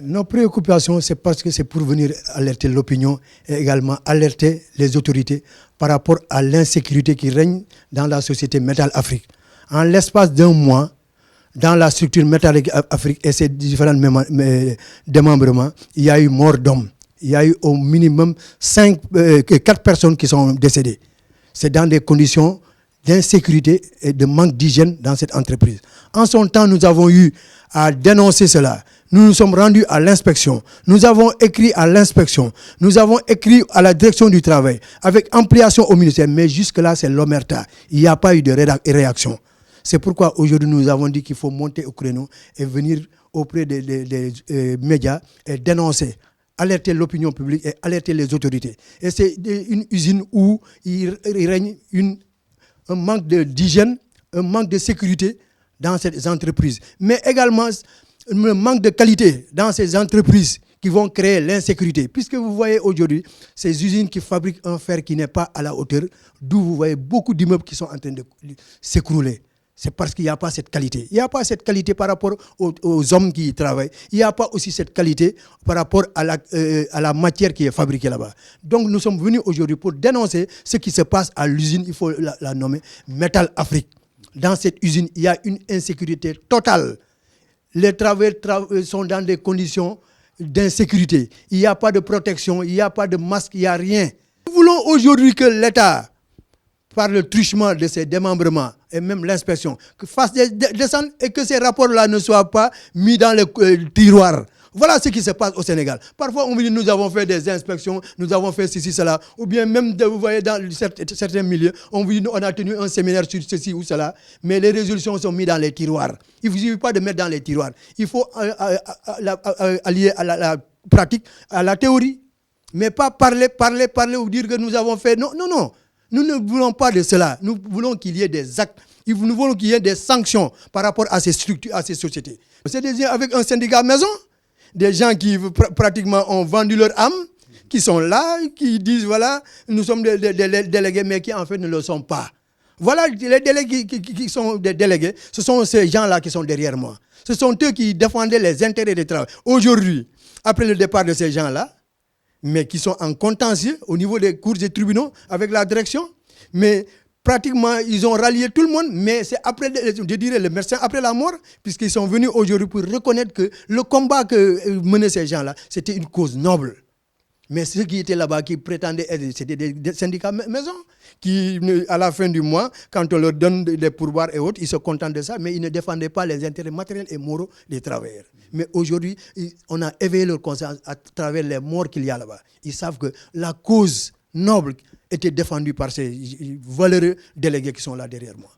Nos préoccupations, c'est parce que c'est pour venir alerter l'opinion et également alerter les autorités par rapport à l'insécurité qui règne dans la société Metal Afrique. En l'espace d'un mois, dans la structure Metal Afrique et ses différents démembrements, il y a eu mort d'hommes. Il y a eu au minimum 4 personnes qui sont décédées. C'est dans des conditions d'insécurité et de manque d'hygiène dans cette entreprise. En son temps, nous avons eu à dénoncer cela. Nous nous sommes rendus à l'inspection. Nous avons écrit à l'inspection. Nous avons écrit à la direction du travail avec ampliation au ministère. Mais jusque-là, c'est l'omerta. Il n'y a pas eu de réaction. C'est pourquoi aujourd'hui, nous avons dit qu'il faut monter au créneau et venir auprès des médias et dénoncer, alerter l'opinion publique et alerter les autorités. Et c'est une usine où il règne un manque d'hygiène, un manque de sécurité dans ces entreprises. Mais également, un manque de qualité dans ces entreprises qui vont créer l'insécurité. Puisque vous voyez aujourd'hui ces usines qui fabriquent un fer qui n'est pas à la hauteur, d'où vous voyez beaucoup d'immeubles qui sont en train de s'écrouler. C'est parce qu'il n'y a pas cette qualité. Il n'y a pas cette qualité par rapport aux hommes qui y travaillent. Il n'y a pas aussi cette qualité par rapport à la matière qui est fabriquée là-bas. Donc nous sommes venus aujourd'hui pour dénoncer ce qui se passe à l'usine, il faut la nommer, Metal Afrique. Dans cette usine, il y a une insécurité totale. Les travailleurs sont dans des conditions d'insécurité. Il n'y a pas de protection, il n'y a pas de masque, il n'y a rien. Nous voulons aujourd'hui que l'État, par le truchement de ces démembrements et même l'inspection, que fasse descendre et que ces rapports-là ne soient pas mis dans le tiroir. Voilà ce qui se passe au Sénégal. Parfois, on me dit nous avons fait des inspections, nous avons fait ceci, cela. Ou bien même, vous voyez, dans certains milieux, on vous dit on a tenu un séminaire sur ceci ou cela, mais les résolutions sont mises dans les tiroirs. Il ne suffit pas de mettre dans les tiroirs. Il faut allier à la pratique, à la théorie. Mais pas parler ou dire que nous avons fait. Non, non, non. Nous ne voulons pas de cela. Nous voulons qu'il y ait des actes. Nous voulons qu'il y ait des sanctions par rapport à ces structures, à ces sociétés. C'est des gens avec un syndicat maison. Des gens qui pratiquement ont vendu leur âme, qui sont là, qui disent voilà, nous sommes des délégués, mais qui en fait ne le sont pas. Voilà les délégués qui sont des délégués, ce sont ces gens-là qui sont derrière moi. Ce sont eux qui défendaient les intérêts des travailleurs. Aujourd'hui, après le départ de ces gens-là, mais qui sont en contentieux au niveau des cours et tribunaux avec la direction, mais pratiquement, ils ont rallié tout le monde, mais c'est après, je dirais, le médecin après la mort, puisqu'ils sont venus aujourd'hui pour reconnaître que le combat que menaient ces gens-là, c'était une cause noble. Mais ceux qui étaient là-bas, qui prétendaient être, c'était des syndicats maison, qui, à la fin du mois, quand on leur donne des pourboires et autres, ils se contentent de ça, mais ils ne défendaient pas les intérêts matériels et moraux des travailleurs. Mais aujourd'hui, on a éveillé leur conscience à travers les morts qu'il y a là-bas. Ils savent que la cause noble était défendue par ces valeureux délégués qui sont là derrière moi.